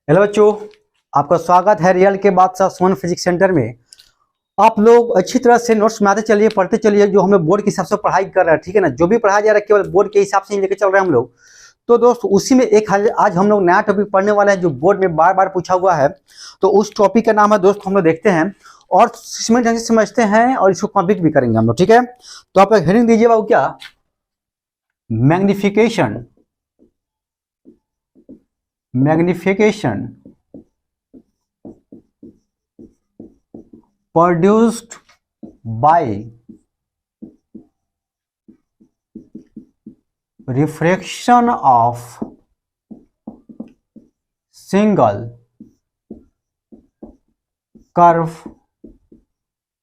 Hello बच्चों, आपका स्वागत है रियल के बादशाह सुमन फिजिक्स सेंटर में। आप लोग अच्छी तरह से नोट्स बनाते चलिए, पढ़ते चलिए। जो हम लोग बोर्ड के हिसाब से पढ़ाई कर रहे हैं, ठीक है ना। जो भी पढ़ाया जा रहा है केवल बोर्ड के हिसाब से ही लेके चल रहे हैं हम लोग। तो दोस्त उसी में एक आज हम लोग नया टॉपिक पढ़ने वाले हैं जो बोर्ड में बार बार पूछा हुआ है। तो उस टॉपिक का नाम है दोस्त, हम लोग देखते हैं और सिस्टमेटिक ढंग से समझते हैं और इसको कंप्लीट भी करेंगे हम लोग, ठीक है। तो आप हेडिंग दीजिए बाबू, क्या magnification produced by refraction of single curve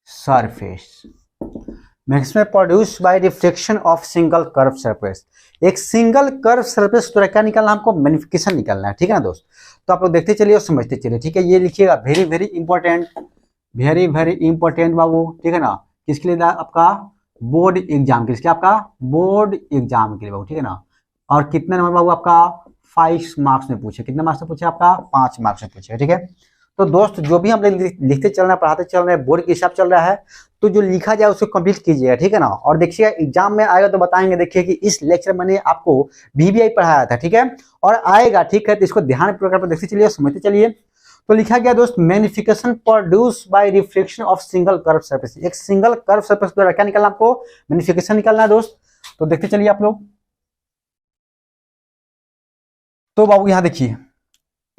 surface। Maximum produce by reflection of single curve surface. एक सिंगल कर्व सरफेस तो क्या निकालना, हमको मैग्निफिकेशन निकालना है, ठीक है ना दोस्त। तो आप लोग देखते चलिए और समझते चलिए, ठीक है। ये लिखिएगा, very very important, very very important बाबू, ठीक है ना। किसके लिए? आपका बोर्ड एग्जाम के लिए, आपका बोर्ड एग्जाम के लिए बाबू, ठीक है ना। और कितने नंबर बाबू? आपका 5 मार्क्स में पूछे। कितने मार्क्स में पूछे? आपका 5 मार्क्स में पूछे, ठीक है। तो दोस्त जो भी हम लिखते चल रहे हैं, पढ़ाते चल रहे हैं, बोर्ड के हिसाब चल रहा है, तो जो लिखा जाए उसको कंप्लीट कीजिएगा, ठीक है ना। और देखिएगा एग्जाम में आएगा तो बताएंगे, देखिए कि इस लेक्चर मैंने आपको VBI पढ़ाया था, ठीक है। और आएगा, ठीक है। तो इसको ध्यान पूर्वक देखते चलिए, समझते चलिए। तो लिखा गया दोस्त, magnification produce by reflection of single curve surface. एक सिंगल कर्व सरफेस द्वारा क्या निकालना, आपको मैग्निफिकेशन निकालना है दोस्त। तो देखते चलिए आप लोग। तो बाबू यहाँ देखिए,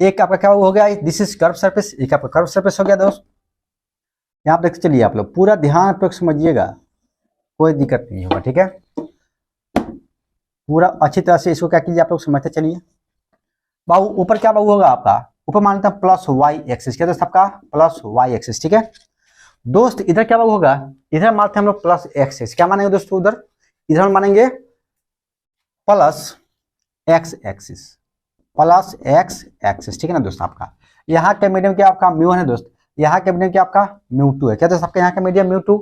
एक आपका क्या हो गया, दिस इज कर्व सरफेस, एक आपका कर्व सरफेस हो गया दोस्त। यहाँ देखते चलिए आप लोग, पूरा ध्यान पूर्वक समझिएगा, कोई दिक्कत नहीं होगा, ठीक है। पूरा अच्छी तरह से इसको क्या कीजिए आप लोग, समझते चलिए। बाबू ऊपर क्या बाबू होगा आपका, ऊपर मानते हैं प्लस वाई एक्सिस, क्या दोस्त? आपका प्लस वाई एक्सिस, ठीक है दोस्त। इधर क्या बाबू होगा? इधर मानते हैं हम लोग प्लस एक्सिस। क्या मानेंगे दोस्तों? उधर इधर मानेंगे plus x axis, plus x axis, ठीक है ना दोस्त। आपका यहाँ का मीडियम क्या आपका म्यू है दोस्त, यहाँ का मीडियम क्या आपका म्यू2 है, क्या दोस्त? आपका यहाँ का मीडियम म्यू2,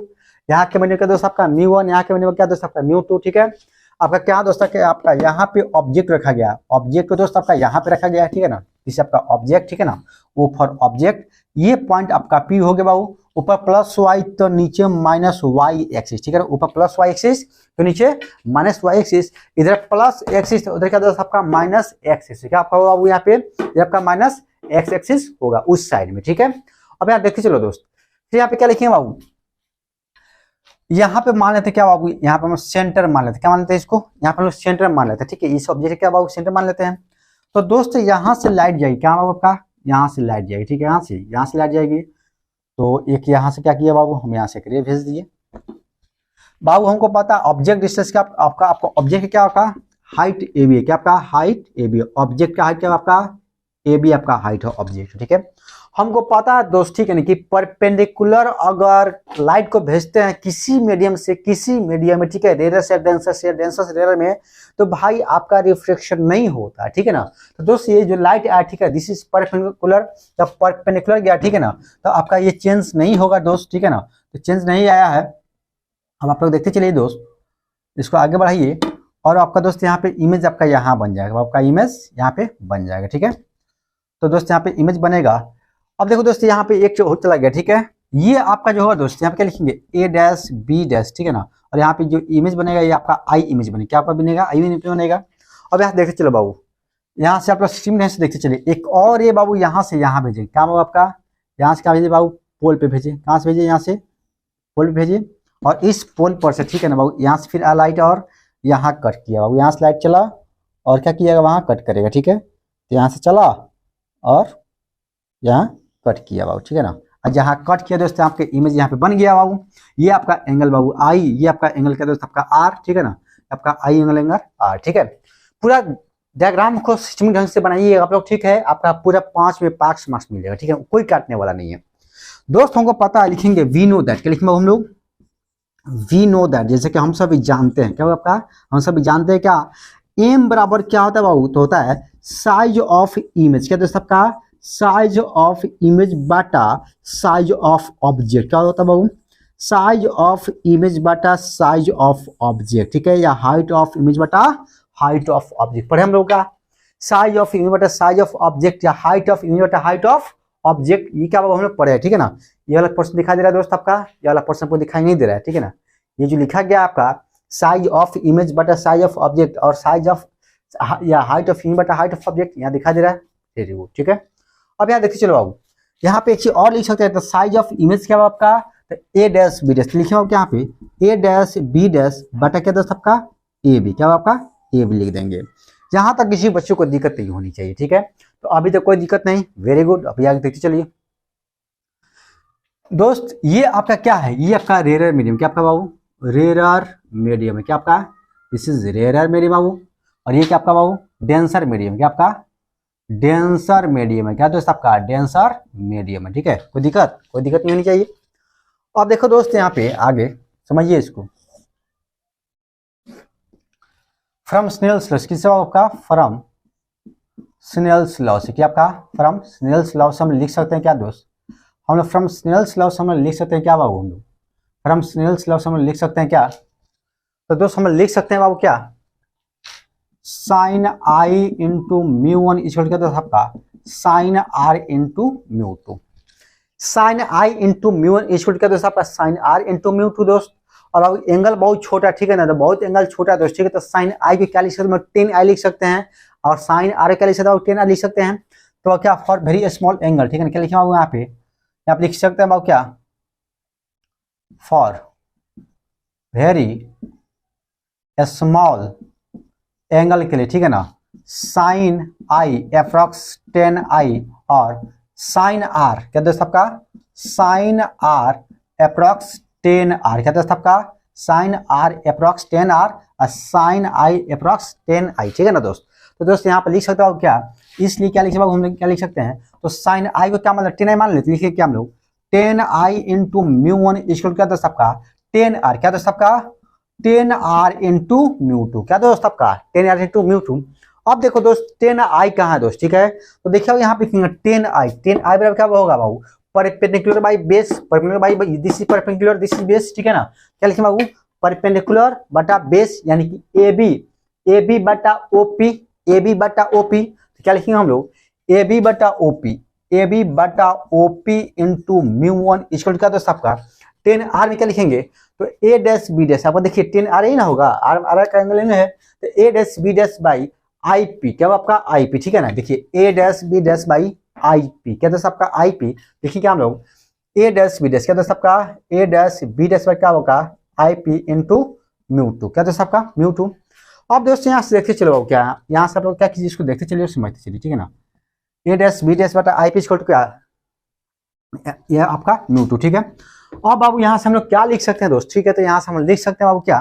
यहाँ के मीडियम क्या दोस्त? आपका म्यू1, यहाँ के मीडियम क्या दोस्त? आपका म्यू2, ठीक है। आपका क्या दोस्त है, आपका यहाँ पे ऑब्जेक्ट रखा गया, ऑब्जेक्ट को दोस्त आपका यहाँ पे रखा गया है, ठीक है ना। इसे आपका ऑब्जेक्ट, ठीक है ना, वो फॉर ऑब्जेक्ट। ये पॉइंट आपका पी हो गया बाबू। ऊपर प्लस वाई तो नीचे माइनस वाई एक्सिस, ठीक है। ऊपर प्लस वाई एक्सिस तो नीचे माइनस वाई एक्सिस। इधर प्लस एक्सिस उधर क्या दोस्त? आपका माइनस एक्सिस, क्या आपका बाबू? यहाँ पे इधर आपका माइनस एक्स एक्सिस होगा उस साइड में, ठीक है। अब यहाँ देखते चलो दोस्त, फिर यहाँ पे क्या लिखेंगे बाबू? यहाँ पे मान लेते क्या बाबू, यहाँ पे हम सेंटर मान लेते, क्या मान लेते हैं इसको? यहाँ पे हम लोग सेंटर मान लेते हैं, ठीक है। इस ऑब्जेक्ट क्या बाबू? सेंटर मान लेते हैं। तो दोस्त यहाँ से लाइट जाएगी, क्या बाबू? आपका यहाँ से लाइट जाएगी, ठीक है। यहाँ से लाइट जाएगी। तो एक यहाँ से क्या किया बाबू, हम यहाँ से करिए भेज दिए बाबू। हमको पता ऑब्जेक्ट डिस्टेंस क्या आपका ऑब्जेक्ट क्या आपका हाइट AB है, क्या आपका हाइट AB। ऑब्जेक्ट का हाइट क्या आपका AB, आपका हाइट है ऑब्जेक्ट, ठीक है। हमको पता है दोस्त, ठीक है ना, कि परपेंडिकुलर अगर लाइट को भेजते हैं किसी मीडियम से किसी मीडियम में, ठीक है, रेयर से डेंसर से डेंसर से रेयर में, तो भाई आपका रिफ्लेक्शन नहीं होता, ठीक है ना। तो दोस्त ये जो लाइट आया, ठीक है, दिस इज परपेंडिकुलर, जब परपेंडिकुलर गया, ठीक है ना, तो आपका ये चेंज नहीं होगा दोस्त, ठीक है ना। तो चेंज नहीं आया है। अब आप लोग देखते चलिए दोस्त, इसको आगे बढ़ाइए और आपका दोस्त यहाँ पे इमेज आपका यहाँ बन जाएगा, आपका इमेज यहाँ पे बन जाएगा, ठीक है। तो दोस्त यहाँ पे इमेज बनेगा। अब देखो दोस्त यहाँ पे एक हो चला गया, ठीक है। ये आपका जो होगा दोस्त, यहाँ पे क्या लिखेंगे A', B', ठीक है ना। और यहाँ पे जो इमेज बनेगा ये आपका आई इमेज बनेगा, क्या आपका बनेगा? आई इमेज बनेगा। अब यहाँ देखते चलो बाबू, यहाँ से आप लोग सिस्टम से देखते चलिए। एक और ये बाबू यहाँ से यहाँ भेजे, क्या बाबू? आपका यहाँ से क्या भेजे बाबू? पोल पे भेजे। कहाँ से भेजे? यहाँ से पोल पे भेजे। और इस पोल पर से, ठीक है ना बाबू, यहाँ से फिर लाइट और यहाँ कट किया बाबू। यहाँ से लाइट चला और क्या किया, वहाँ कट करेगा, ठीक है। तो यहाँ से चला और यहाँ कट किया बाबू, ठीक है ना। और जहाँ कट किया दोस्त आपके इमेज यहाँ पे बन गया बाबू। ये आपका एंगल बाबू आई, ये आपका एंगल क्या दोस्त? आपका आर, ठीक है ना। आपका आई एंगल आर, ठीक है। पूरा डायग्राम को सिस्टमिक ढंग से बनाइए आप लोग, ठीक है। आपका पूरा 5 में 5 मार्क्स मिलेगा, ठीक है, कोई काटने वाला नहीं है दोस्त। हमको पता है, लिखेंगे वी नो दैट, क्या लिखेंगे हम लोग? वी नो दैट, जैसे कि हम सभी जानते हैं, क्या होगा आपका? हम सभी जानते हैं क्या एम बराबर क्या होता है बाबू? तो होता है साइज ऑफ इमेज, क्या दोस्त? आपका साइज ऑफ इमेज बाटा साइज ऑफ ऑब्जेक्ट, क्या होता है बाबू? साइज ऑफ इमेज बाटा साइज ऑफ ऑब्जेक्ट, ठीक है, या हाइट ऑफ इमेज बाटा हाइट ऑफ ऑब्जेक्ट। पढ़े हम लोग का साइज ऑफ इमेज बटा साइज ऑफ ऑब्जेक्ट या हाइट ऑफ इमेज बटा हाइट ऑफ ऑब्जेक्ट, ये क्या हम लोग पढ़े हैं, ठीक है ना। ये वाला पोर्शन दिखाई दे रहा है दोस्त आपका, ये वाला पोर्शन आपको दिखाई नहीं दे रहा है, ठीक है ना। ये जो लिखा गया आपका साइज ऑफ इमेज बटा साइज ऑफ ऑब्जेक्ट और साइज ऑफ या हाइट ऑफ इमेज बटा हाइट ऑफ ऑब्जेक्ट यहाँ दिखाई दे रहा है, वेरी गुड, ठीक है। अब यहाँ देखिए चलो बाबू, यहाँ पे एक चीज और लिख सकते हैं, तो साइज ऑफ इमेज क्या आपका, तो ए डैश बी डैश लिखे हो यहाँ पे, ए डैश बी डैश बटा क्या दोस्त आपका ए बी, क्या आपका ए बी लिख देंगे। जहां तक किसी बच्चों को दिक्कत नहीं होनी चाहिए, ठीक है। तो अभी तक कोई दिक्कत नहीं, वेरी गुड। अभी आगे देखते चलिए दोस्त, ये आपका क्या है, ये आपका रेयर मीडियम, क्या आपका बाबू रेयर मीडियम है, क्या आपका दिस इज रेयर मीडियम बाबू। और ये क्या आपका बाबू डेंसर मीडियम, क्या आपका डेंसर मीडियम है, क्या दोस्त आपका डेंसर मीडियम है, ठीक है। कोई दिक्कत नहीं होनी चाहिए। अब देखो दोस्त यहाँ पे आगे समझिए इसको, फ्रॉम स्नेल्स लॉ, किससे आपका फ्रॉम स्नेल्स लॉ से, क्या आपका फ्रॉम स्नेल्स लॉ से हम लिख सकते हैं क्या दोस्त, हम लोग फ्रॉम स्नेल्स लॉ से हम लिख सकते हैं क्या बाबू, हम लोग फ्रॉम स्नेल्स लॉ से हम लिख सकते हैं क्या, तो दोस्त हम लिख सकते हैं बाबू क्या sine I into mu one equal क्या दोस्त आपका sine R into mu two, sine I into mu one equal क्या दोस्त आपका sine R into mu two दोस्त। और अब एंगल बहुत छोटा, ठीक है ना, तो बहुत एंगल छोटा दोस्त, ठीक है। तो साइन आई को क्या लिख सकते हैं, 10 आई लिख सकते हैं, और साइन आर क्या लिख सकते हैं, 10 आई लिख सकते हैं। तो क्या फॉर वेरी स्मॉल एंगल, ठीक है ना, क्या लिखे बाबू यहाँ पे आप लिख सकते हैं बाबू क्या फॉर वेरी स्मॉल एंगल के लिए, ठीक है ना, साइन आई अप्रॉक्स 10 आई और साइन आर क्या दोस्त आपका साइन आर अप्रॉक्स 10 आर, क्या दोस्त आपका साइन आर अप्रॉक्स 10 आर और साइन आई अप्रॉक्स 10 आई, ठीक है ना दोस्त। तो दोस्त यहाँ पर लिख सकते हो क्या, इसलिए क्या लिख सकते हम लोग क्या लिख सकते हैं, तो साइन आई को क्या मतलब 10 आई मान लेते, लिखिए क्या हम लोग 10 आई इंटू म्यू वन इक्वल क्या दोस्त आपका 10 आर, क्या दोस्त आपका 10 आर इंटू म्यू टू, क्या दोस्त आपका 10 आर इंटू म्यू टू। अब देखो दोस्त 10 आई कहाँ है दोस्त, ठीक है। तो देखिए यहाँ पे 10 आई बराबर क्या होगा बाबू perpendicular by base, perpendicular by this is perpendicular this is base, ठीक है ना। क्या लिखे बाबू परपेंडिकुलर बटा बेस यानी कि ए बी बटा ओपी, ए बी बटा ओपी, तो क्या लिखेंगे हम लोग ए बी बटा OP into mu one equal क्या दोस्त आपका 10 आर में क्या लिखेंगे, तो ए डैश बी डैश आपको देखिए 10 आर ही ना होगा, आर का एंगल है, तो A dash B dash by I P, क्या आपका आई पी, ठीक है ना। देखिए A dash B dash by I P, क्या दोस्त आपका आई पी, देखिए क्या हम लोग ए डैश बी डैश क्या दोस्त आपका A dash B dash by क्या होगा I P into mu to, क्या दोस्त आपका म्यू टू। अब दोस्त यहाँ से देखते चलो क्या, यहाँ से आप लोग क्या कीजिए इसको देखते चलिए समझते चलिए, ठीक है ना। ए डैश बी डैश बटा आई पी इक्वल टू क्या ये आपका म्यू टू, ठीक है। अब बाबू यहाँ से हम लोग क्या लिख सकते हैं दोस्त, ठीक है। तो यहाँ से हम लिख सकते हैं बाबू क्या,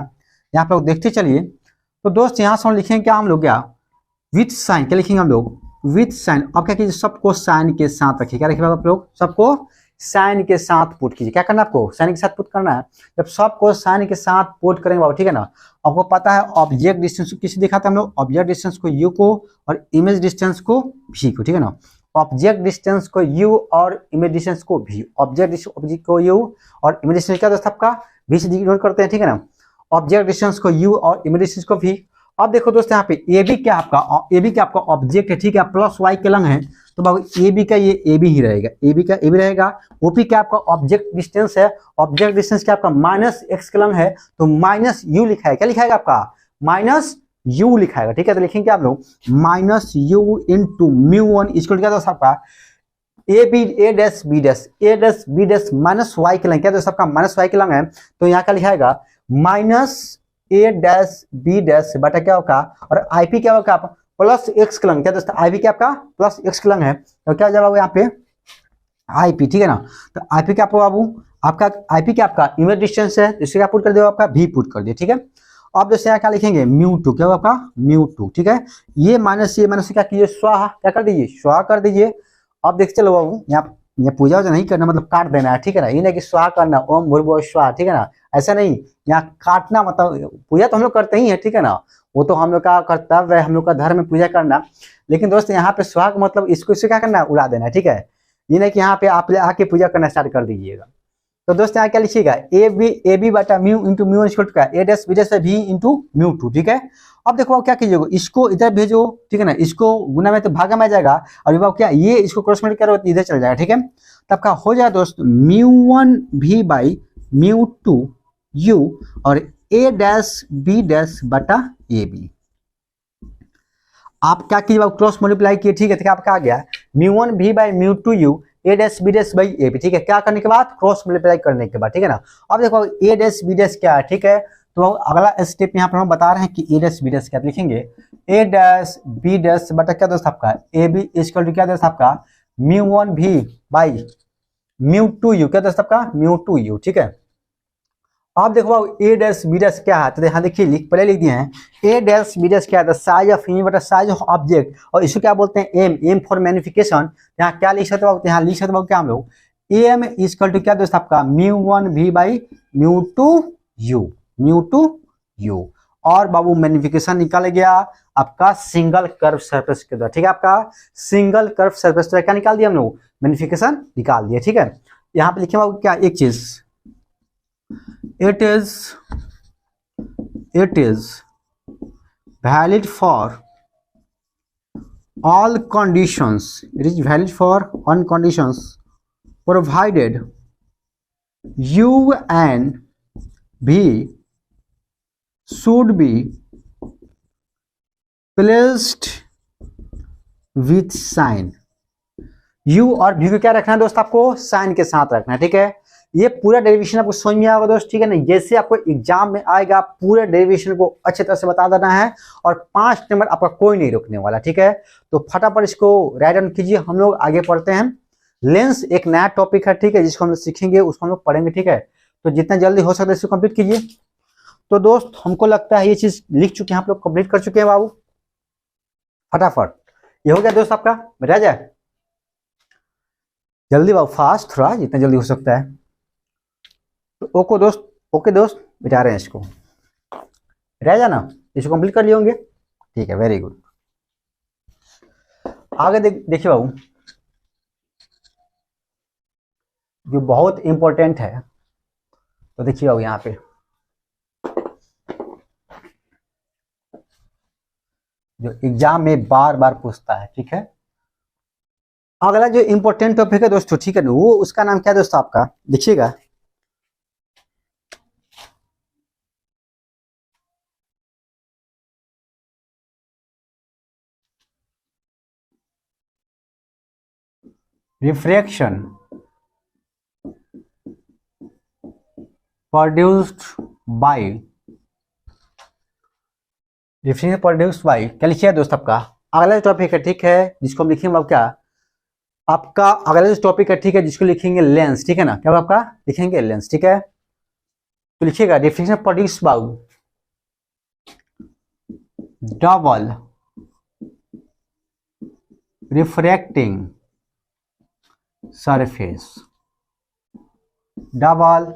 यहाँ पे लोग देखते चलिए, तो दोस्त यहाँ से हम लिखेंगे क्या हम लोग क्या विथ साइन, क्या लिखेंगे हम लोग विथ साइन। अब क्या कीजिए सबको साइन के साथ रखिए, क्या रखिएगा आप लोग सबको साइन के साथ पुट कीजिए, क्या करना है आपको साइन के साथ पुट करना है। जब सबको साइन के साथ पुट करेंगे बाबू, ठीक है ना, आपको पता है ऑब्जेक्ट डिस्टेंस किसे दिखाते हैं हम लोग, ऑब्जेक्ट डिस्टेंस को यू को और इमेज डिस्टेंस को भी को, ठीक है ना। ऑब्जेक्ट डिस्टेंस को यू और इमेज डिस्टेंस को भी, ऑब्जेक्ट को यू और इमेज डिस्टेंस क्या दोस्त आपका भी से डिनोट करते हैं, ठीक है ना। ऑब्जेक्ट डिस्टेंस को यू और इमेज डिस्टेंस को भी। अब देखो दोस्त यहाँ पे ए बी क्या आपका ऑब्जेक्ट है, ठीक है, प्लस वाई के लंग है, तो बाबू ए बी का ये ए बी ही रहेगा, ए बी का ए बी रहेगा। ओपी क्या आपका ऑब्जेक्ट डिस्टेंस है, ऑब्जेक्ट डिस्टेंस क्या आपका माइनस एक्स के लंग है, तो माइनस यू लिखा है, क्या लिखाएगा आपका माइनस यू लिखाएगा, ठीक है। तो लिखेंगे आप लोग minus U into mu one equal क्या दोस्त आपका A dash B dash minus Y के लंग, क्या दोस्त आपका माइनस वाई के लंग है, तो यहाँ क्या लिखाएगा माइनस ए डैश बी डैश बटा क्या होगा और आईपी क्या होगा प्लस एक्स के लंग, क्या दोस्तों आईपी क्या आपका प्लस एक्स के लंग है, तो क्या जवाब यहाँ पे आईपी, ठीक है ना। तो आईपी क्या बाबू आपका आईपी क्या आपका इमेज डिस्टेंस है, इसे क्या पुट कर दिया आपका भी पुट कर दिया, ठीक है। अब दोस्तों यहाँ क्या लिखेंगे म्यू टू, क्या आपका म्यू टू, ठीक है। ये माइनस क्या कीजिए स्वाहा, क्या कर दीजिए स्वाहा कर दीजिए। अब देखते चलो बाबू यहाँ ये पूजा नहीं करना मतलब काट देना है, ठीक है ना, ये नहीं कि स्वाहा करना ओम भूर्भुवः स्वाहा, ठीक है ना, ऐसा नहीं, यहाँ काटना मतलब पूजा तो हम लोग करते ही है, ठीक है ना, वो तो हम लोग का कर्तव्य है, हम लोग का धर्म में पूजा करना। लेकिन दोस्त यहाँ पे स्वाहा मतलब इसको क्या करना है उड़ा देना है, ठीक है। ये नहीं कि यहाँ पे आप आके पूजा करना स्टार्ट कर दीजिएगा। तो दोस्त यहाँ क्या लिखिएगा, ए बी बटा mu into mu equal to क्या, ए डैश बी डैश भी इंटू म्यू टू, ठीक है। अब देखो आप क्या कीजिएगा, इसको इधर भेजो, ठीक है ना, इसको गुना में तो भागा में जाएगा, और बाबू क्या ये इसको क्रॉस मल्टीप्लाई करो तो इधर चल जाएगा, ठीक है। तब क्या हो जाएगा दोस्त, म्यू वन भी बाई म्यू टू यू और ए डैश बी डैश बटा ए बी। आप क्या कीजिए, क्रॉस मल्टीप्लाई किए, ठीक है, तो आपका आ गया म्यू वन भी by mu two U A dash B dash by A B, ठीक है। क्या करने के बाद, क्रॉस मल्टीप्लाई करने के बाद, ठीक है ना। अब देखो ए डैश बी डैश क्या है, ठीक है, तो अगला स्टेप यहाँ पर हम बता रहे हैं कि ए डैश बी डैश क्या लिखेंगे, ए डैश बी डैश बटा क्या दोस्त आपका ए बी इक्वल टू क्या दोस्त आपका म्यू वन भी बाई म्यू टू यू, क्या दोस्त आपका म्यू टू यू, ठीक है। आप देखो ए डैश बी डैश क्या है, तो यहाँ देखिए पहले लिख दिए हैं, ए डैश बी डैश क्या है, साइज ऑफ इमेज बटा साइज ऑफ ऑब्जेक्ट, और इसको क्या बोलते हैं एम फॉर मैग्निफिकेशन। यहाँ क्या लिख सकते हो, यहाँ लिख सकते हो क्या हम लोग, एम इक्वल टू क्या दोस्त आपका म्यू वन भी बाई म्यू टू यू। और बाबू मैग्निफिकेशन निकाल गया आपका सिंगल कर्व सरफेस के द्वारा, ठीक है। आपका सिंगल कर्व सरफेस द्वारा क्या निकाल दिया हम लोग, मैग्निफिकेशन निकाल दिया, ठीक है। यहाँ पे लिखे बाबू क्या, एक चीज, it is valid for all conditions, it is valid for all conditions provided u and v should be placed with sign। u और v को क्या रखना है दोस्त, आपको साइन के साथ रखना है, ठीक है। ये पूरा डेरिवेशन आपको समझ में आएगा दोस्त, ठीक है ना। जैसे आपको एग्जाम में आएगा पूरे डेरिवेशन को अच्छी तरह से बता देना है, और 5 नंबर आपका कोई नहीं रोकने वाला, ठीक है। तो फटाफट इसको राइट डाउन कीजिए, हम लोग आगे पढ़ते हैं। लेंस एक नया टॉपिक है, ठीक है, जिसको हम लोग सीखेंगे, उसको हम लोग पढ़ेंगे, ठीक है। तो जितना जल्दी हो सकता है इसको कंप्लीट कीजिए। तो दोस्त हमको लगता है ये चीज लिख चुके हैं आप लोग, कंप्लीट कर चुके हैं बाबू, फटाफट ये हो गया दोस्त आपका, रह जाए जल्दी बाबू, फास्ट थोड़ा जितना जल्दी हो सकता है। तो ओके दोस्त बिठा रहे हैं इसको, रह जाना, इसको कंप्लीट कर लिए होंगे, ठीक है, वेरी गुड। आगे देखिए बाबू, जो बहुत इंपॉर्टेंट है, तो देखिए बाबू यहाँ पे जो एग्जाम में बार बार पूछता है, ठीक है। अगला जो इंपॉर्टेंट टॉपिक है दोस्तों, ठीक है, वो उसका नाम क्या है दोस्तों आपका, देखिएगा, refraction produced by, refraction produced by क्या लिखिए दोस्त आपका अगला टॉपिक है, ठीक है, जिसको हम लिखेंगे अब क्या आपका अगला जो टॉपिक है, ठीक है, जिसको लिखेंगे लेंस, ठीक है ना, क्या आपका लिखेंगे लेंस, ठीक है। तो लिखिएगा reflection produce by double refracting surface, double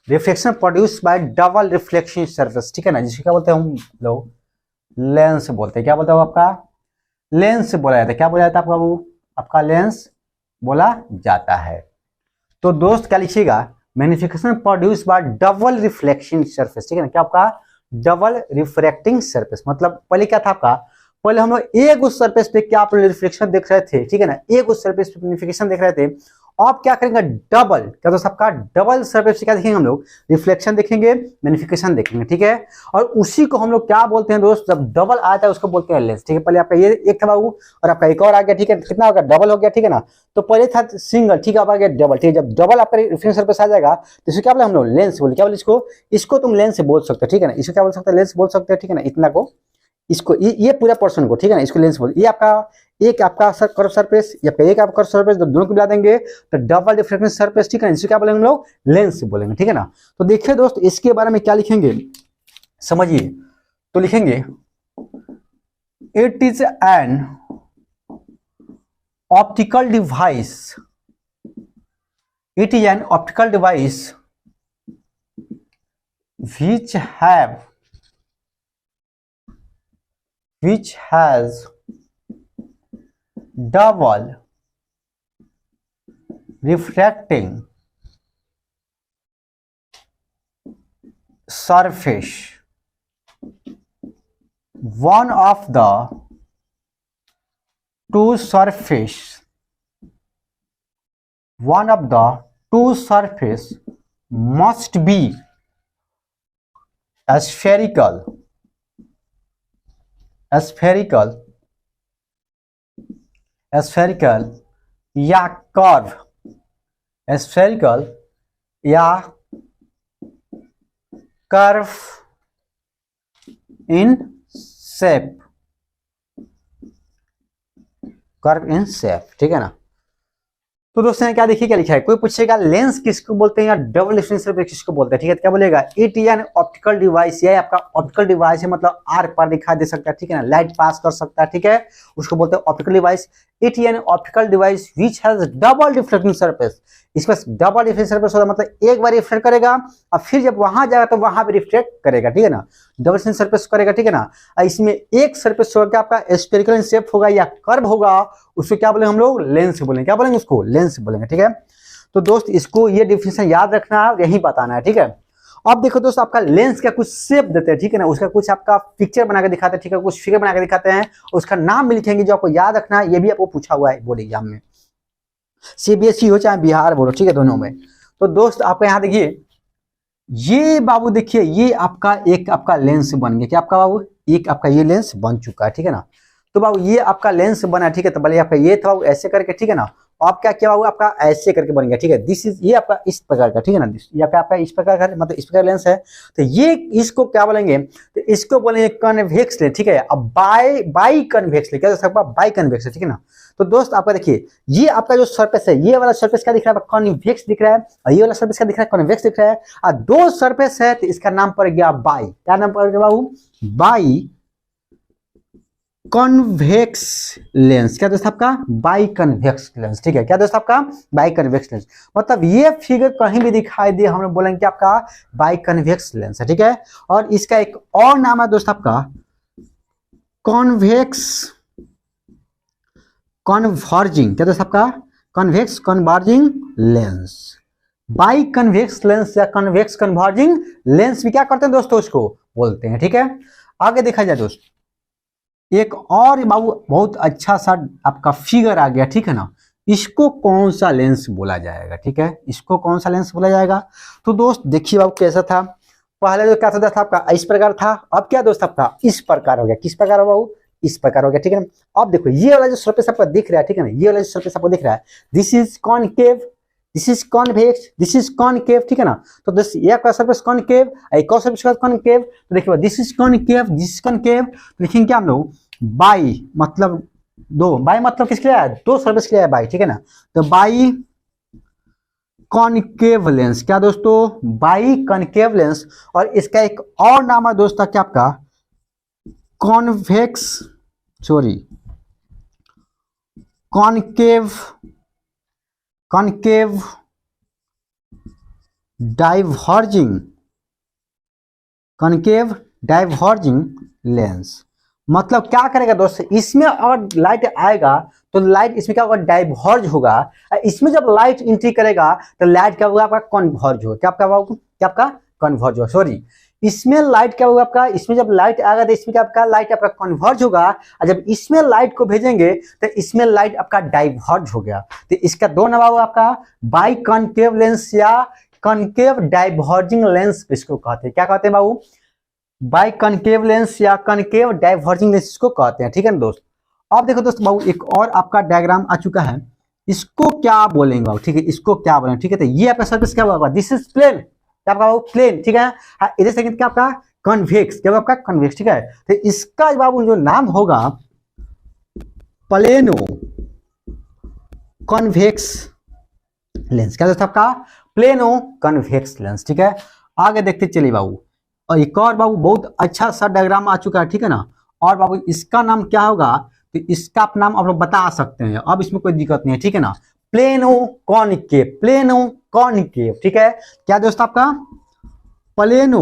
reflection produce by double reflection surface, ठीक है ना, जिसको क्या बोलते हैं हम लोग लेंस बोलते हैं। क्या बोलते हैं आपका लेंस बोला जाता है, क्या बोला जाता है आपका लेंस बोला जाता है। तो दोस्त क्या लिखिएगा magnification produce by double reflection surface, ठीक है ना, क्या आपका डबल रिफ्रैक्टिंग सरफेस, मतलब पहले क्या था आपका, पहले हम लोग एक उस सरफेस पे क्या आप रिफ्लेक्शन देख रहे थे, ठीक है ना, एक उस सरफेस पे मैग्निफिकेशन देख रहे थे। अब क्या करेंगे डबल, क्या दोस्त आपका डबल सरफेस से क्या देखेंगे हम लोग रिफ्लेक्शन देखेंगे, मैग्निफिकेशन देखेंगे, ठीक है। और उसी को हम लोग क्या बोलते हैं दोस्त, जब डबल आता है उसको बोलते हैं लेंस, ठीक है। पहले आपका ये एक था बाबू और आपका एक और आ गया, ठीक है, कितना हो गया डबल हो गया, ठीक है ना। तो पहले था सिंगल, ठीक है, अब आ गया डबल, ठीक है। जब डबल आपका रिफ्लेक्शन सरफेस आ जाएगा तो इसको क्या बोले हम लोग लेंस बोले, क्या बोले इसको तुम लेंस बोल सकते हो, ठीक है ना, इसको क्या बोल सकते हैं लेंस बोल सकते हैं, ठीक है ना, इतना को इसको ये पूरा पोर्शन को, ठीक है ना, इसको लेंस बोल। ये आपका एक आपका कर्व सरफेस, ये आपका एक आपका कर्व सरफेस, जब दोनों को मिला देंगे तो डबल रिफ्लेक्शन सरफेस, ठीक है, इसको क्या बोलेंगे हम लोग लेंस बोलेंगे, ठीक है ना। तो देखिए दोस्त इसके बारे में क्या लिखेंगे समझिए, तो लिखेंगे it is an optical device, it is an optical device which has double refracting surface, one of the two surface, one of the two surface must be spherical, spherical, spherical या कर्व, spherical या curve in shape, curve in shape, ठीक है ना। तो दोस्तों यहाँ क्या देखिए क्या लिखा है, कोई पूछेगा लेंस किसको बोलते हैं या डबल डिफरेंस सरफेस किसको बोलते हैं, ठीक है, क्या बोलेगा, इट एन ऑप्टिकल डिवाइस, ये आपका ऑप्टिकल डिवाइस है, मतलब आर पार दिखाई दे सकता है, ठीक है ना, लाइट पास कर सकता है, ठीक है, उसको बोलते हैं optical device. It an optical device which has double deflecting surface, इसमें डबल डिफ्लेक्टिंग सरफेस होता है, मतलब एक बार रिफ्लेक्ट करेगा और फिर जब वहां जाएगा तो वहां भी रिफ्लेक्ट करेगा, ठीक है ना, डबल डिफ्लेक्टिंग सरफेस करेगा, ठीक है ना। इसमें एक सरफेस होगा आपका स्फेरिकल इन शेप होगा या कर्व होगा, उसको क्या बोलेंगे हम लोग, लेंस बोलेंगे, क्या बोलेंगे उसको, लेंस बोलेंगे, ठीक है। तो दोस्त इसको ये डिफिनेशन याद रखना है, यही बताना है, ठीक है। अब देखो दोस्त आपका लेंस का कुछ शेप देते हैं, ठीक है ना, उसका कुछ आपका पिक्चर बना के दिखाते हैं, ठीक है, कुछ फिगर बना के दिखाते हैं, उसका नाम भी लिखेंगे जो आपको याद रखना है, ये भी आपको पूछा हुआ है बोर्ड एग्जाम में, सीबीएसई हो चाहे बिहार बोर्ड, ठीक है, दोनों में। तो दोस्त आपका यहाँ देखिए, ये बाबू देखिए, ये आपका एक आपका लेंस बन गया, क्या आपका बाबू, एक आपका ये लेंस बन चुका है, ठीक है ना। तो बाबू ये आपका लेंस बना, ठीक है, तो भले आपका ये था बाबू ऐसे करके, ठीक है ना, आप क्या किया बाबू आपका ऐसे करके बन गया, ठीक है, दिस इज, ये आपका इस प्रकार का, ठीक है ना, ये आपका इस प्रकार का, मतलब इस प्रकार लेंस है, तो ये इसको क्या बोलेंगे, तो इसको बोलेंगे कन्वेक्स लेंस, ठीक है। अब बाई कन्वेक्स लेंस, क्या सकता है, बाई कन्वेक्स, ठीक है ना। तो दोस्त आपका देखिए, ये आपका जो सरफेस है, ये वाला सरफेस क्या दिख रहा है, कन्वेक्स दिख रहा है, और ये वाला सरफेस क्या दिख रहा है, कन्वेक्स दिख रहा है, और दो सरफेस है तो इसका नाम पड़ गया बाई, क्या नाम पड़ गया बाबू, बाई कन्वेक्स लेंस, क्या दोस्त आपका, बाई कन्वेक्स लेंस, ठीक है, क्या दोस्त आपका, बाई कन्वेक्स लेंस, मतलब ये फिगर कहीं भी दिखाई दे हम लोग बोलेंगे कि आपका बाई कन्वेक्स लेंस है, ठीक है। और इसका एक और नाम है दोस्त आपका कॉन्वेक्स कन्वर्जिंग, क्या दोस्त आपका, convex converging lens, by convex lens या कन्वेक्स कन्वर्जिंग लेंस भी क्या करते हैं दोस्तों, उसको बोलते हैं, ठीक है। आगे देखा जाए दोस्त, एक और बाबू बहुत अच्छा सा आपका फिगर आ गया, ठीक है ना, इसको कौन सा लेंस बोला जाएगा, ठीक है, इसको कौन सा लेंस बोला जाएगा। तो दोस्त देखिए बाबू कैसा था, पहले तो क्या था आपका इस प्रकार था, अब क्या दोस्त आपका इस प्रकार हो गया, किस प्रकार हो बाबू, इस प्रकार हो गया, ठीक है ना। अब देखो ये वाला जो सरफेस आपको दिख रहा है, ठीक है ना, ये वाला जो सरफेस आपको दिख रहा है, this is concave, this is convex, this is concave, ठीक है ना। तो दिस ये आपका सरफेस कॉनकेव, एक और सरफेस कॉनकेव, तो देखिए this is concave, this is concave, तो लिखेंगे क्या हम लोग, बाई मतलब दो, बाई मतलब किसके लिए है, दो सरफेस के लिए है बाई, ठीक है ना। तो बाई कॉनकेव लेंस, क्या दोस्तों, बाई कॉनकेव लेंस, और इसका एक और नाम है दोस्तों क्या आपका convex, sorry concave, concave diverging, concave diverging lens, मतलब क्या करेगा दोस्त, इसमें अगर लाइट आएगा तो लाइट इसमें क्या होगा, डाइवर्ज होगा, इसमें जब लाइट एंट्री करेगा तो लाइट क्या होगा आपका, कन्वर्ज होगा, क्या आपका बाबू, क्या आपका कन्वर्ज होगा, सॉरी इसमें लाइट क्या होगा आपका, इसमें जब लाइट आएगा तो इसमें क्या आपका लाइट आपका कन्वर्ज होगा, और जब इसमें लाइट को भेजेंगे तो इसमें लाइट आपका डाइवर्ज हो गया, तो इसका दो नाम होगा आपका बाई कॉनकेव लेंस या कॉनकेव डाइवर्जिंग लेंस इसको कहते हैं, क्या कहते हैं बाबू, बाई कॉनकेव लेंस या कॉनकेव डाइवर्जिंग लेंस इसको कहते हैं, ठीक है ना दोस्त। अब देखो दोस्त बाबू एक और आपका डायग्राम आ चुका है, इसको क्या बोलेंगे बाबू, ठीक है, इसको क्या बोलेंगे, ठीक है, तो ये आपका सरफेस क्या होगा, दिस इज प्लेन, क्या आपका बाबू प्लेन, ठीक है, इधर से क्या आपका कन्वेक्स, क्या आपका कन्वेक्स, ठीक है। तो इसका बाबू जो नाम होगा प्लेनो कन्वेक्स लेंस, क्या दोस्त आपका प्लेनो कन्वेक्स लेंस, ठीक है। आगे देखते चलिए बाबू, और एक और बाबू बहुत अच्छा सा डायग्राम आ चुका है, ठीक है ना, और बाबू इसका नाम क्या होगा, तो इसका आप नाम आप लोग बता सकते हैं, अब इसमें कोई दिक्कत नहीं है, ठीक है ना, प्लेनो कॉनकेव, प्लेनो कॉनकेव, ठीक है, क्या दोस्त आपका प्लेनो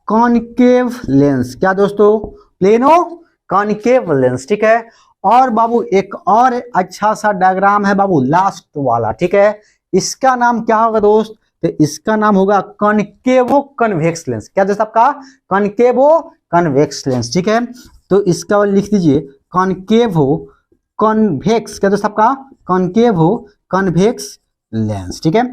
कॉनकेव लेंस, क्या दोस्तों प्लेनो कॉनकेव लेंस, ठीक है। और बाबू एक और अच्छा सा डायग्राम है बाबू लास्ट वाला, ठीक है, इसका नाम क्या होगा दोस्त, तो इसका नाम होगा कॉनकेवो कन्वेक्स लेंस। क्या दोस्त आपका? कॉनकेवो कन्वेक्स लेंस, ठीक है। तो इसका लिख दीजिए कॉनकेवो कन्वेक्स, क्या दोस्त आपका? कॉनकेवो कन्वेक्स लेंस, ठीक है।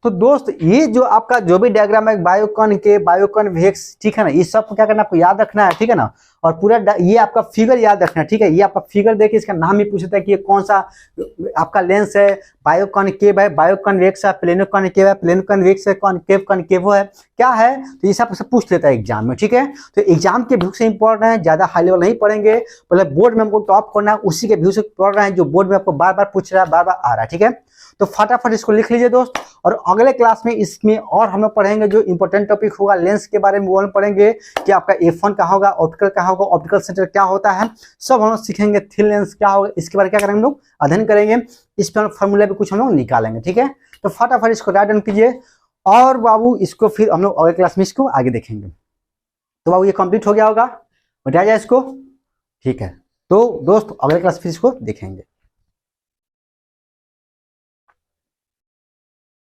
तो दोस्त ये जो आपका जो भी डायग्राम है बायो कॉनकेव, बायो कन्वेक्स, ठीक है ना, ये सब क्या करना आपको याद रखना है, ठीक है ना। और पूरा ये आपका फिगर याद रखना है, ठीक है। ये आपका फिगर देखिए, इसका नाम ही पूछता है कि ये कौन सा आपका लेंस है। बायो कॉनकेव है, बायो कन्वेक्स है, प्लेनो कॉनकेव है, प्लेनो कन्वेक्स है, कॉनकेव कॉनकेवो है, क्या है। तो ये सब पूछ लेता है एग्जाम में, ठीक है। तो एग्जाम के व्यू से इंपॉर्टेंट है, ज्यादा हाई लेवल नहीं पढ़ेंगे, पहले बोर्ड में हमको टॉप करना है, उसी के व्यू से पढ़ रहे हैं जो बोर्ड में आपको बार बार पूछ रहा है, बार बार आ रहा है, ठीक है। तो फटाफट इसको लिख लीजिए दोस्त। और अगले क्लास में इसमें और हम लोग पढ़ेंगे जो इंपॉर्टेंट टॉपिक होगा लेंस के बारे में, वो हम पढ़ेंगे कि आपका F1 क्या होगा, ऑप्टिकल क्या होगा, ऑप्टिकल सेंटर क्या होता है, सब हम लोग सीखेंगे। थिन लेंस क्या होगा, इसके बारे में क्या करेंगे हम लोग, अध्ययन करेंगे। इस पर फॉर्मूला भी कुछ हम लोग निकालेंगे, ठीक है। तो फटाफट इसको राइट डाउन कीजिए और बाबू इसको फिर हम लोग अगले क्लास में इसको आगे देखेंगे। तो बाबू ये कंप्लीट हो गया होगा, बताया जाए इसको, ठीक है। तो दोस्त अगले क्लास फिर इसको देखेंगे।